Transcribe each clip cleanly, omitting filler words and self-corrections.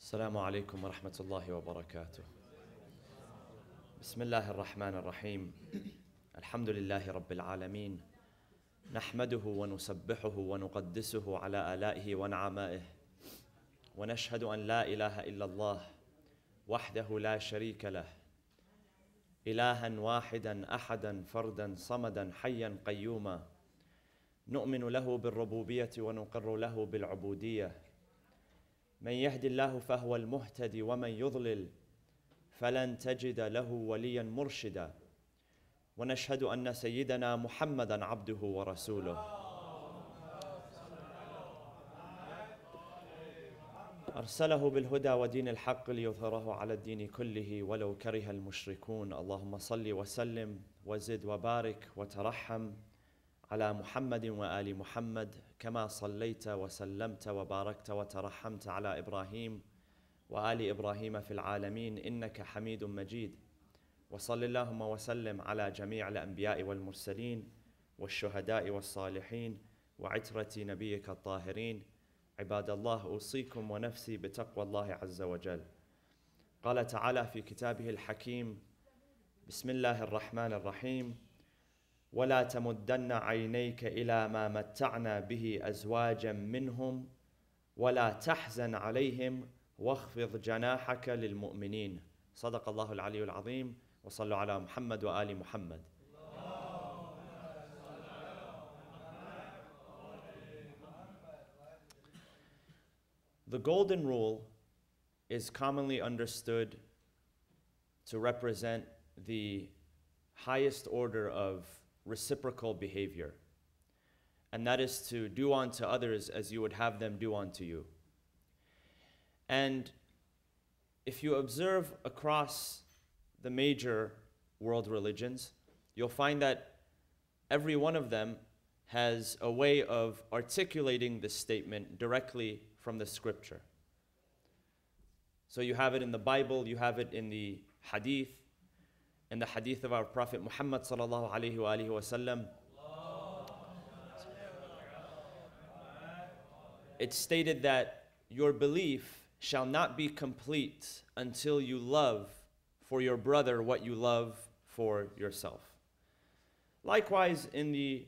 السلام عليكم ورحمة الله وبركاته. بسم الله الرحمن الرحيم. الحمد لله رب العالمين، نحمده ونسبحه ونقدسه على آلائه ونعمائه، ونشهد أن لا إله إلا الله وحده لا شريك له، إلها واحدا أحدا فردا صمدا حيا قيوما، نؤمن له بالربوبية ونقر له بالعبودية. من يهد الله فهو المهتدي ومن يضلل فلن تجد له وليا مرشدا. ونشهد أن سيدنا محمدا عبده ورسوله أرسله بالهدى ودين الحق ليظهره على الدين كله ولو كره المشركون. اللهم صل وسلم وزد وبارك وترحم على محمد وآل محمد كما صليت وسلمت وباركت وترحمت على إبراهيم وآل إبراهيم في العالمين إنك حميد مجيد. وصل اللهم وسلم على جميع الأنبياء والمرسلين والشهداء والصالحين وعترة نبيك الطاهرين. عباد الله، أوصيكم ونفسي بتقوى الله عز وجل. قال تعالى في كتابه الحكيم: بسم الله الرحمن الرحيم: ولا تمدن عينيك إلى ما متعنا به أزواجا منهم ولا تحزن عليهم واخفض جناحك للمؤمنين. صدق الله العلي العظيم. وصلوا على محمد وآل محمد. The golden rule is commonly understood to represent the highest order of reciprocal behavior, and that is to do unto others as you would have them do unto you. And if you observe across the major world religions, you'll find that every one of them has a way of articulating this statement directly from the scripture. So you have it in the Bible, you have it in the hadith. In the hadith of our Prophet Muhammad sallallahu alayhi wa alihi wa sallam, it's stated that your belief shall not be complete until you love for your brother what you love for yourself. Likewise, in the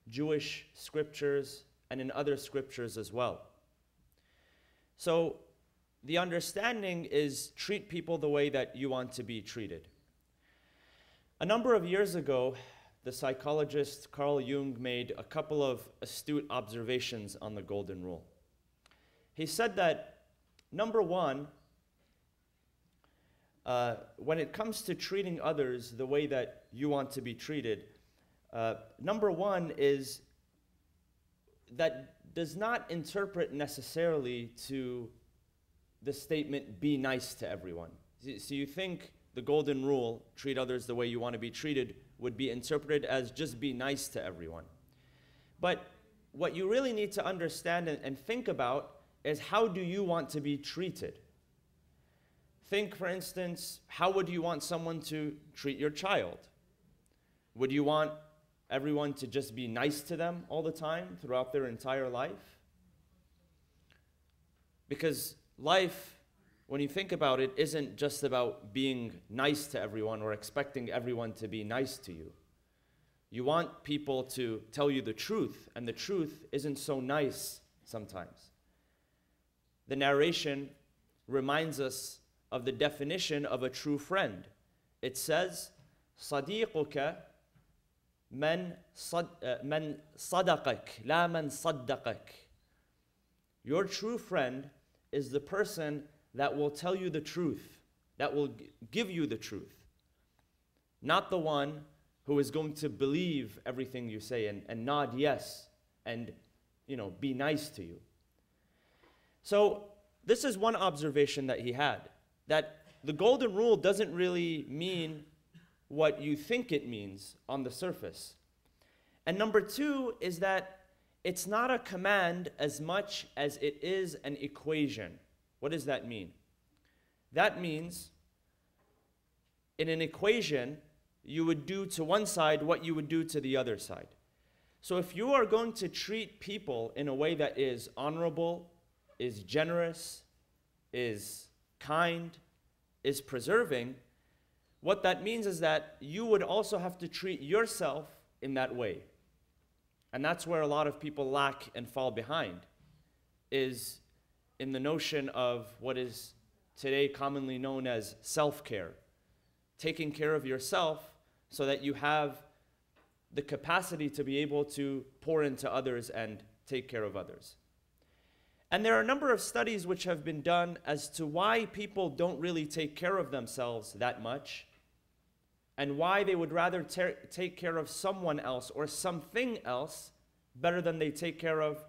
Jewish scriptures and in other scriptures as well. So the understanding is treat people the way that you want to be treated. A number of years ago, the psychologist Carl Jung made a couple of astute observations on the golden rule. He said that, number one, when it comes to treating others the way that you want to be treated, number one is that does not interpret necessarily to the statement, be nice to everyone. So you think the golden rule, treat others the way you want to be treated, would be interpreted as just be nice to everyone. But what you really need to understand and think about is, how do you want to be treated? Think, for instance, how would you want someone to treat your child? Would you want everyone to just be nice to them all the time throughout their entire life? Because life, when you think about it, isn't just about being nice to everyone or expecting everyone to be nice to you. You want people to tell you the truth, and the truth isn't so nice sometimes. The narration reminds us of the definition of a true friend. It says, صديقك من صدقك لا من صدقك. Your true friend is the person that will tell you the truth, that will give you the truth, not the one who is going to believe everything you say and nod yes and, be nice to you. So this is one observation that he had, that the golden rule doesn't really mean what you think it means on the surface. And number two is that it's not a command as much as it is an equation. What does that mean? That means in an equation, you would do to one side what you would do to the other side. So if you are going to treat people in a way that is honorable, is generous, is kind, is preserving, what that means is that you would also have to treat yourself in that way. And that's where a lot of people lack and fall behind, is in the notion of what is today commonly known as self-care. Taking care of yourself so that you have the capacity to be able to pour into others and take care of others. And there are a number of studies which have been done as to why people don't really take care of themselves that much, and why they would rather take care of someone else or something else better than they take care of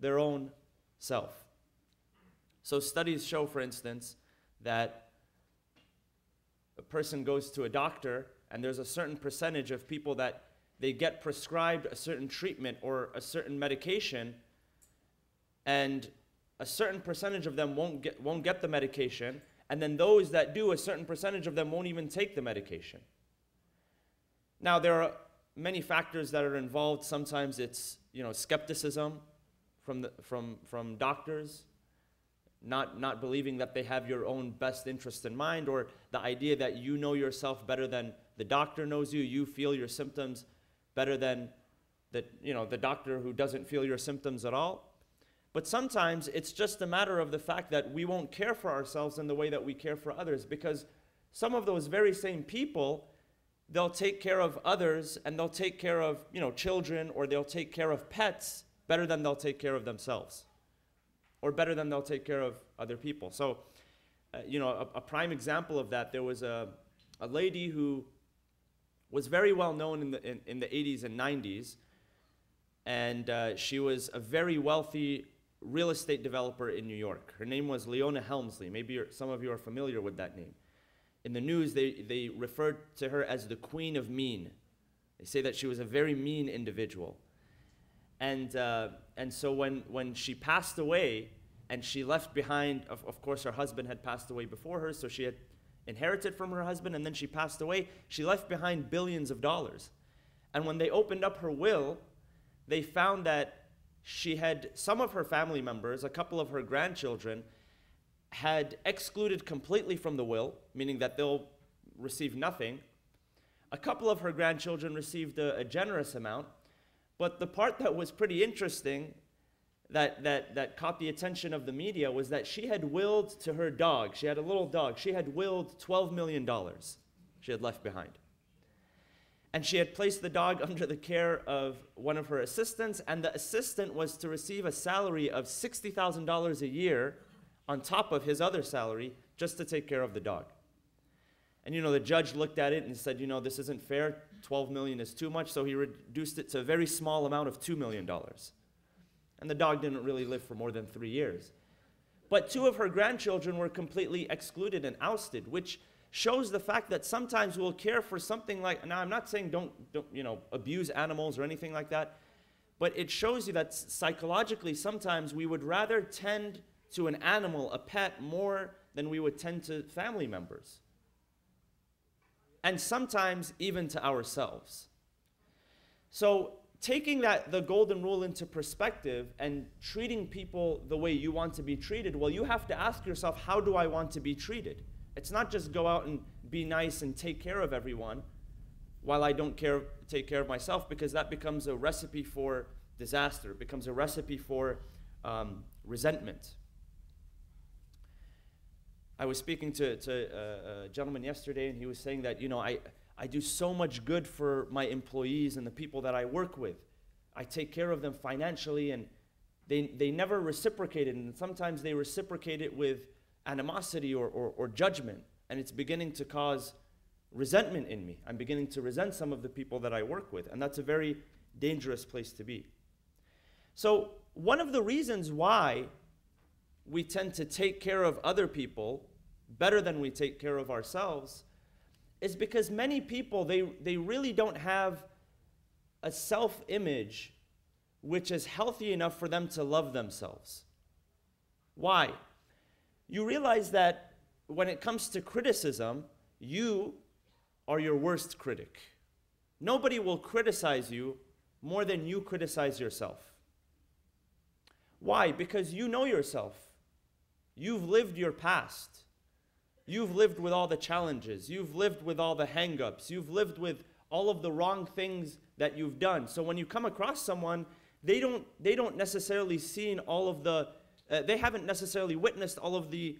their own self. So studies show, for instance, that a person goes to a doctor and there's a certain percentage of people that they get prescribed a certain treatment or a certain medication, and a certain percentage of them won't get the medication, and then those that do, a certain percentage of them won't even take the medication. Now, there are many factors that are involved. Sometimes it's, skepticism from doctors, not believing that they have your own best interest in mind, or the idea that you know yourself better than the doctor knows you. You feel your symptoms better than the doctor who doesn't feel your symptoms at all. But sometimes it's just a matter of the fact that we won't care for ourselves in the way that we care for others, because some of those very same people, they'll take care of others and they'll take care of children, or they'll take care of pets better than they'll take care of themselves, or better than they'll take care of other people. So, a prime example of that, there was a lady who was very well known in the 80s and 90s, and she was a very wealthy real estate developer in New York. Her name was Leona Helmsley. Maybe some of you are familiar with that name. In the news, they referred to her as the Queen of Mean. They say that she was a very mean individual. And so when she passed away, and she left behind, of course, her husband had passed away before her, so she had inherited from her husband, and then she passed away. She left behind billions of dollars. And when they opened up her will, they found that she had some of her family members, a couple of her grandchildren, had excluded completely from the will, meaning that they'll receive nothing. A couple of her grandchildren received a generous amount, but the part that was pretty interesting that caught the attention of the media was that she had willed to her dog. She had a little dog. She had willed $12 million she had left behind. And she had placed the dog under the care of one of her assistants, and the assistant was to receive a salary of $60,000 a year on top of his other salary just to take care of the dog. And the judge looked at it and said, this isn't fair. 12 million is too much, so he reduced it to a very small amount of $2 million. And the dog didn't really live for more than 3 years. But two of her grandchildren were completely excluded and ousted, which shows the fact that sometimes we'll care for something like, now I'm not saying don't abuse animals or anything like that, but it shows you that psychologically sometimes we would rather tend to an animal, a pet, more than we would tend to family members. And sometimes even to ourselves. So taking the golden rule into perspective and treating people the way you want to be treated, well, you have to ask yourself, how do I want to be treated? It's not just go out and be nice and take care of everyone while I don't take care of myself, because that becomes a recipe for disaster. It becomes a recipe for resentment. I was speaking to a gentleman yesterday, and he was saying that, I do so much good for my employees and the people that I work with. I take care of them financially, and they never reciprocate it, and sometimes they reciprocate it with animosity or judgment, and it's beginning to cause resentment in me. I'm beginning to resent some of the people that I work with, and that's a very dangerous place to be. So one of the reasons why we tend to take care of other people better than we take care of ourselves is because many people, they really don't have a self-image which is healthy enough for them to love themselves. Why? You realize that when it comes to criticism, you are your worst critic. Nobody will criticize you more than you criticize yourself. Why? Because you know yourself. You've lived your past. You've lived with all the challenges. You've lived with all the hang-ups. You've lived with all of the wrong things that you've done. So when you come across someone, they don't necessarily see all of the, they haven't necessarily witnessed all of the,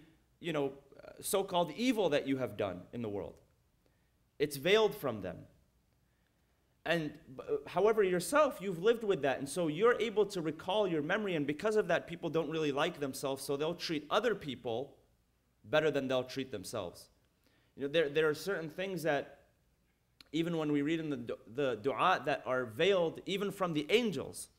so-called evil that you have done in the world. It's veiled from them. And however, yourself, you've lived with that. And so you're able to recall your memory. And because of that, people don't really like themselves. So they'll treat other people better than they'll treat themselves. There are certain things that, even when we read in the dua, that are veiled even from the angels.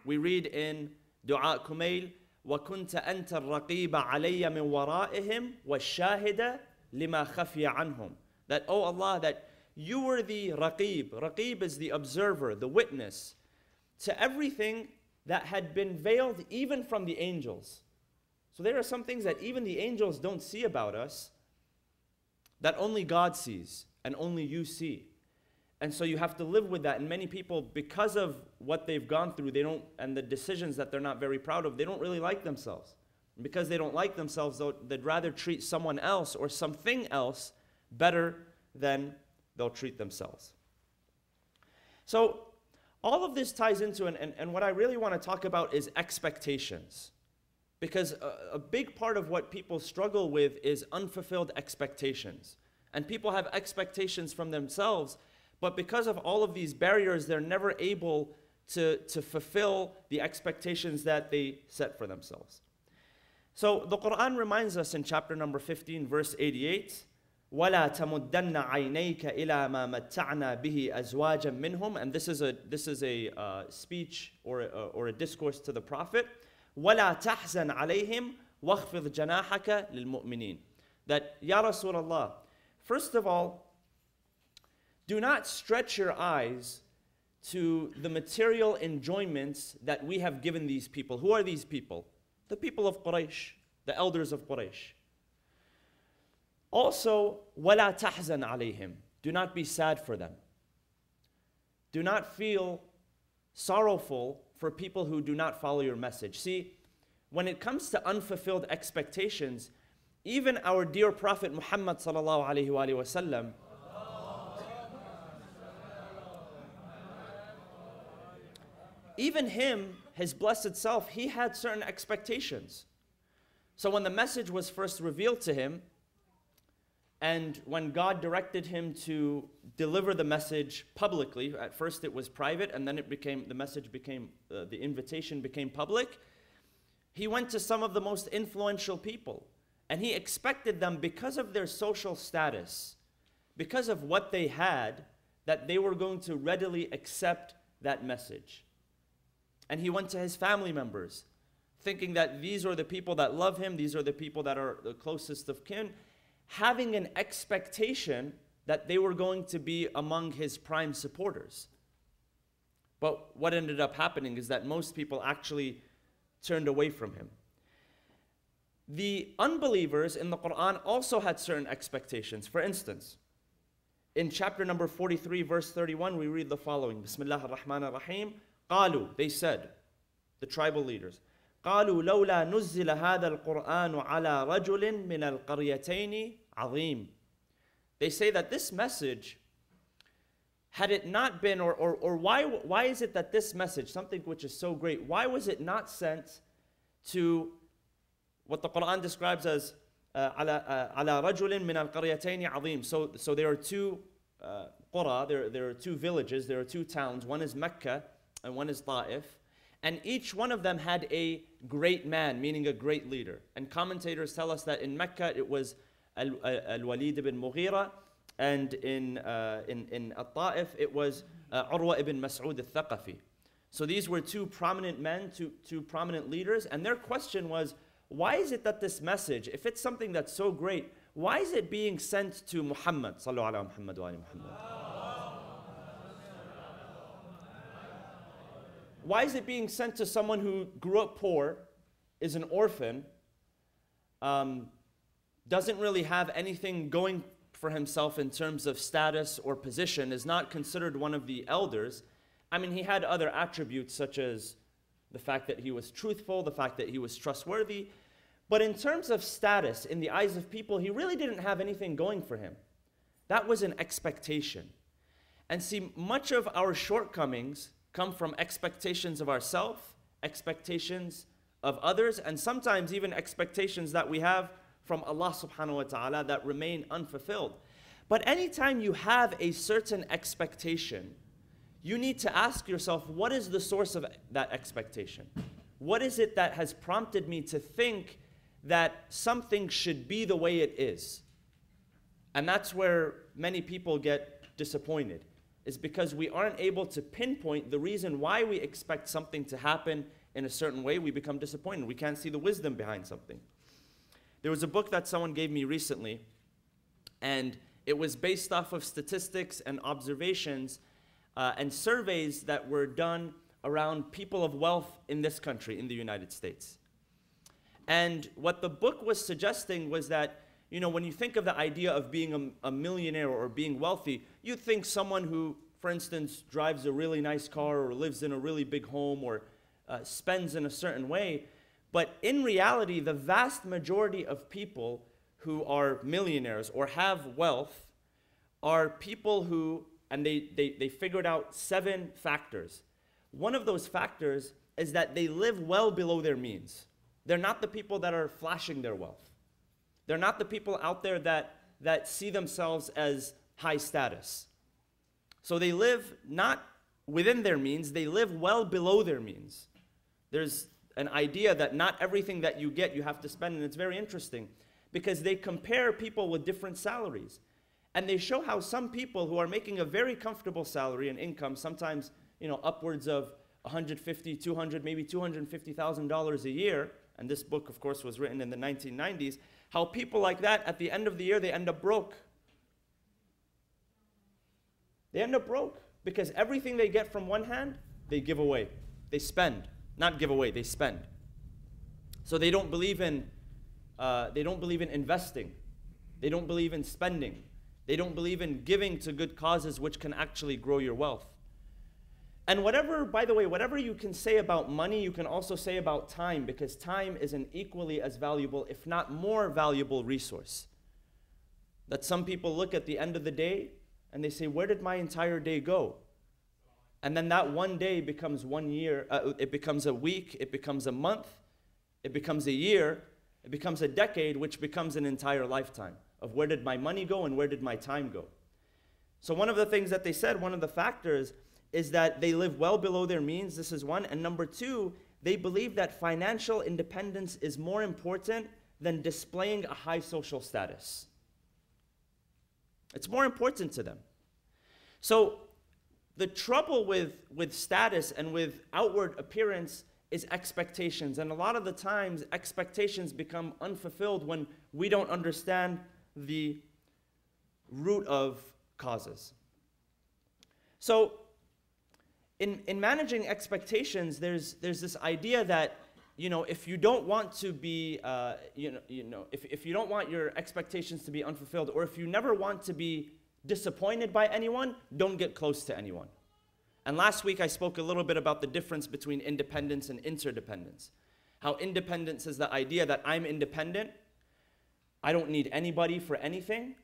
We read in Dua Kumail, وَكُنْتَ أَنْتَ الرَّقِيبَ عَلَيَّ مِنْ وَرَائِهِمْ وَالشَّاهِدَ لِمَا خَفِيَ عَنْهُمْ. That, oh Allah, that you were the Raqib. Raqib is the observer, the witness, to everything that had been veiled even from the angels. So there are some things that even the angels don't see about us, that only God sees and only you see. And so you have to live with that. And many people, because of what they've gone through, and the decisions that they're not very proud of, they don't really like themselves. And because they don't like themselves, they'd rather treat someone else or something else better than they'll treat themselves. So all of this ties into, and what I really want to talk about is expectations. Because a big part of what people struggle with is unfulfilled expectations. And people have expectations from themselves, but because of all of these barriers, they're never able to fulfill the expectations that they set for themselves. So the Quran reminds us in chapter number 15, verse 88, وَلَا تَمُدَّنَّ عَيْنَيْكَ إِلَى مَا مَتَّعْنَا بِهِ أَزْوَاجًا مِّنْهُمْ. And this is a speech or a discourse to the Prophet. وَلَا تَحْزَنْ عَلَيْهِمْ وَاخْفِضْ جَنَاحَكَ لِلْمُؤْمِنِينَ. That, Ya Rasulullah, first of all, do not stretch your eyes to the material enjoyments that we have given these people. Who are these people? The people of Quraysh, the elders of Quraysh. Also, وَلَا تَحْزَنْ عَلَيْهِمْ. Do not be sad for them. Do not feel sorrowful for people who do not follow your message. See, when it comes to unfulfilled expectations, even our dear Prophet Muhammad sallallahu alaihi wasallam, even him, his blessed self, he had certain expectations. So when the message was first revealed to him, and when God directed him to deliver the message publicly, at first it was private, and then the invitation became public, he went to some of the most influential people. And he expected them, because of their social status, because of what they had, that they were going to readily accept that message. And he went to his family members, thinking that these are the people that love him, these are the people that are the closest of kin, having an expectation that they were going to be among his prime supporters. But what ended up happening is that most people actually turned away from him. The unbelievers in the Quran also had certain expectations. For instance, in chapter number 43, verse 31, we read the following. Bismillah ar-Rahman ar-Rahim. قالوا, they said, the tribal leaders, قالوا لولا نزل هذا القرآن على رجل من القريتين عظيم. They say that this message, had it not been, or why is it that this message, something which is so great, why was it not sent to what the Quran describes as على رجل من القريتين عظيم. So there are two qura, there are two villages, there are two towns. One is Mecca and one is Ta'if. And each one of them had a great man, meaning a great leader. And commentators tell us that in Mecca it was Al-Walid ibn Mughira, and in Al-Ta'if it was Urwa ibn Mas'ud al-Thaqafi. So these were two prominent men, two prominent leaders, and their question was, why is it that this message, if it's something that's so great, why is it being sent to Muhammad? Sallu ala Muhammad wa ali Muhammad. Why is it being sent to someone who grew up poor, is an orphan, doesn't really have anything going for himself in terms of status or position, is not considered one of the elders? I mean, he had other attributes such as the fact that he was truthful, the fact that he was trustworthy, But in terms of status, in the eyes of people, he really didn't have anything going for him. That was an expectation. And see, much of our shortcomings come from expectations of ourselves, expectations of others, and sometimes even expectations that we have from Allah subhanahu wa ta'ala that remain unfulfilled. But anytime you have a certain expectation, you need to ask yourself, what is the source of that expectation? What is it that has prompted me to think that something should be the way it is? And that's where many people get disappointed, is because we aren't able to pinpoint the reason why we expect something to happen in a certain way. We become disappointed. We can't see the wisdom behind something. There was a book that someone gave me recently, and it was based off of statistics and observations and surveys that were done around people of wealth in this country, in the United States. And what the book was suggesting was that, you know, when you think of the idea of being a millionaire or being wealthy, you think someone who, for instance, drives a really nice car or lives in a really big home or spends in a certain way. But in reality, the vast majority of people who are millionaires or have wealth are people who, and they figured out 7 factors. One of those factors is that they live well below their means. They're not the people that are flashing their wealth. They're not the people out there that see themselves as high status. So they live not within their means, they live well below their means. There's an idea that not everything that you get you have to spend, and it's very interesting because they compare people with different salaries. And they show how some people who are making a very comfortable salary and income, sometimes, you know, upwards of $150,000, $200,000, maybe $250,000 a year, and this book, of course, was written in the 1990s, how people like that, at the end of the year, they end up broke. They end up broke because everything they get from one hand, they give away. They spend. Not give away, they spend. So they don't believe in investing. They don't believe in spending. They don't believe in giving to good causes which can actually grow your wealth. And whatever, by the way, whatever you can say about money, you can also say about time, because time is an equally as valuable, if not more valuable resource. That some people look at the end of the day and they say, where did my entire day go? And then that one day becomes 1 year, it becomes a week, it becomes a month, it becomes a year, it becomes a decade, which becomes an entire lifetime of where did my money go and where did my time go. So one of the things that they said, one of the factors, is that they live well below their means. This is one. And number 2, they believe that financial independence is more important than displaying a high social status. It's more important to them. So the trouble with status and with outward appearance is expectations. And a lot of the times, expectations become unfulfilled when we don't understand the root of causes. So in managing expectations, there's this idea that, you know, if you don't want to be, if you don't want your expectations to be unfulfilled, or if you never want to be disappointed by anyone, don't get close to anyone. And last week I spoke a little bit about the difference between independence and interdependence. How independence is the idea that I'm independent, I don't need anybody for anything,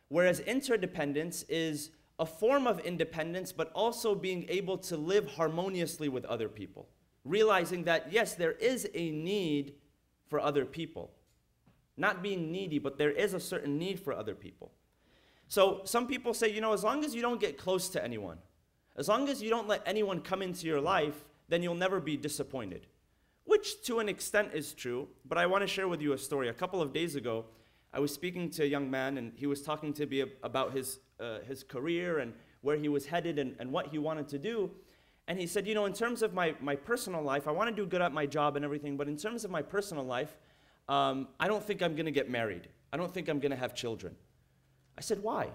whereas interdependence is a form of independence, but also being able to live harmoniously with other people. Realizing that, yes, there is a need for other people. Not being needy, but there is a certain need for other people. So some people say, you know, as long as you don't get close to anyone, as long as you don't let anyone come into your life, then you'll never be disappointed. Which to an extent is true, but I want to share with you a story. A couple of days ago, I was speaking to a young man, and he was talking to me about his career and where he was headed and what he wanted to do. And he said, you know, in terms of my personal life, I want to do good at my job and everything, but in terms of my personal life, I don't think I'm going to get married. I don't think I'm going to have children. I said, why?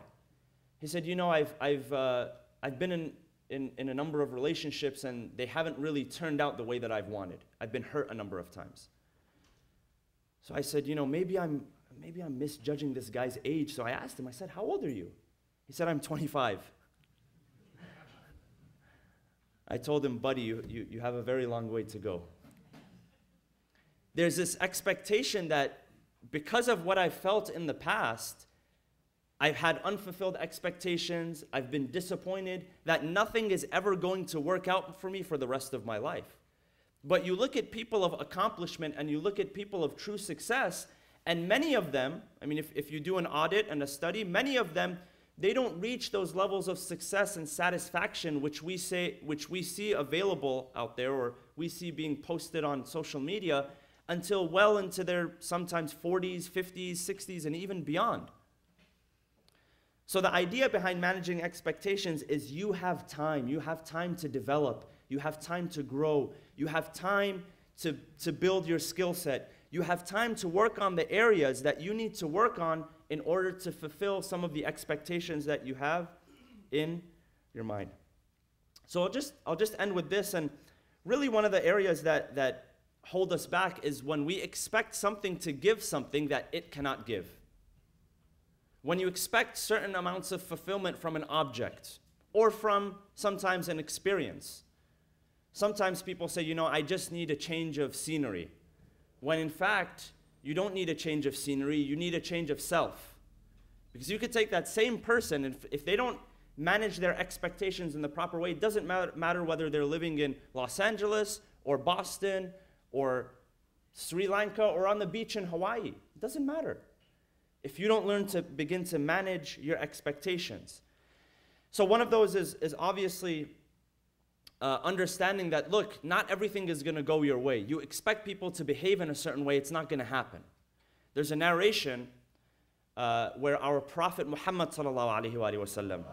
He said, you know, I've been in a number of relationships and they haven't really turned out the way that I've wanted. I've been hurt a number of times. So I said, you know, maybe I'm misjudging this guy's age. So I asked him, I said, how old are you? He said, I'm 25. I told him, buddy, you have a very long way to go. there's this expectation that because of what I felt in the past, I've had unfulfilled expectations, I've been disappointed, that nothing is ever going to work out for me for the rest of my life. But you look at people of accomplishment and you look at people of true success, and many of them, I mean, if you do an audit and a study, many of them, they don't reach those levels of success and satisfaction which we see available out there, or we see being posted on social media, until well into their sometimes 40s, 50s, 60s, and even beyond. So the idea behind managing expectations is you have time to develop, you have time to grow, you have time to build your skill set, you have time to work on the areas that you need to work on in order to fulfill some of the expectations that you have in your mind. So I'll just end with this, and really one of the areas that hold us back is when we expect something to give something that it cannot give. When you expect certain amounts of fulfillment from an object or from sometimes an experience. Sometimes people say, you know, I just need a change of scenery. When in fact, you don't need a change of scenery, you need a change of self. Because you could take that same person, and if they don't manage their expectations in the proper way, it doesn't matter whether they're living in Los Angeles or Boston or Sri Lanka or on the beach in Hawaii. It doesn't matter if you don't learn to begin to manage your expectations. So one of those is obviously understanding that, look, not everything is going to go your way. You expect people to behave in a certain way, it's not going to happen. There's a narration where our Prophet Muhammad sallallahu alaihi wasallam,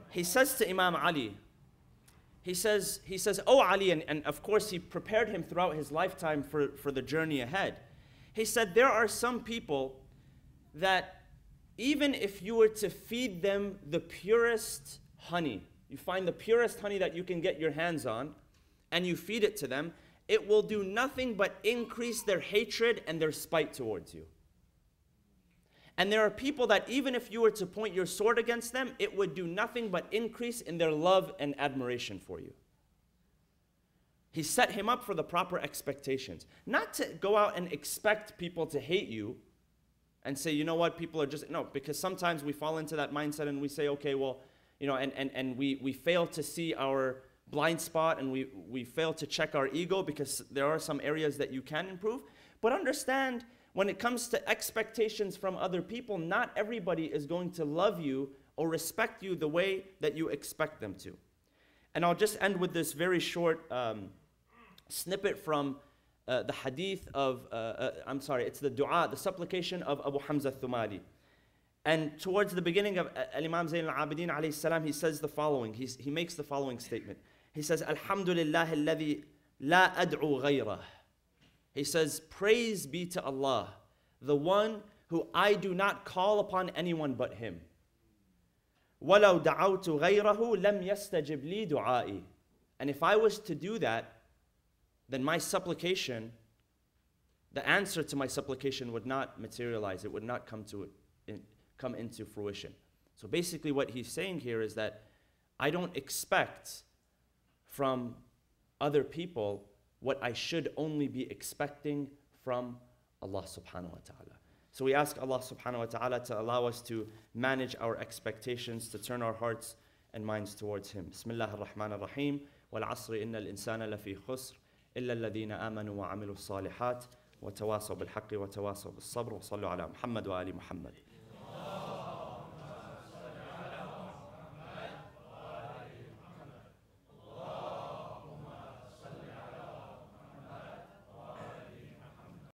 he says to Imam Ali, he says, "Oh Ali," and of course he prepared him throughout his lifetime for the journey ahead. He said, there are some people that even if you were to feed them the purest honey, you find the purest honey that you can get your hands on, and you feed it to them, it will do nothing but increase their hatred and their spite towards you. And there are people that even if you were to point your sword against them, it would do nothing but increase in their love and admiration for you. He set him up for the proper expectations. Not to go out and expect people to hate you and say, you know what, people are just, no, because sometimes we fall into that mindset and we say, okay, well, you know, and we fail to see our blind spot, and we fail to check our ego, because there are some areas that you can improve. But understand, when it comes to expectations from other people, not everybody is going to love you or respect you the way that you expect them to. And I'll just end with this very short snippet from the hadith of, it's the dua, the supplication of Abu Hamza al-Thumali. And towards the beginning of Al-Imam Zayn al-Abidin alayhi salam, he says the following, he makes the following statement. He says, Alhamdulillah alladhi la ad'u ghayrah. He says, praise be to Allah, the one who I do not call upon anyone but Him. وَلَوْ دَعَوْتُ غَيْرَهُ لَمْ يَسْتَجِبْ لِي دُعَائِي. And if I was to do that, then my supplication, the answer to my supplication would not materialize. It would not come into fruition. So basically what he's saying here is that I don't expect from other people what I should only be expecting from Allah subhanahu wa ta'ala. So we ask Allah subhanahu wa ta'ala to allow us to manage our expectations, to turn our hearts and minds towards Him. Bismillah ar-Rahman ar-Rahim. وَالْعَصْرِ إِنَّ الْإِنسَانَ لَفِي خُسْرٍ إِلَّا الَّذِينَ آمَنُوا وَعَمِلُوا الصَّالِحَاتِ وَتَوَاصَوْا بِالْحَقِّ وَتَوَاصَوْا بِالصَّبْرِ وَصَلُّوا عَلَى مُحَمَّدٍ وَآلِ مُحَمَّدٍ.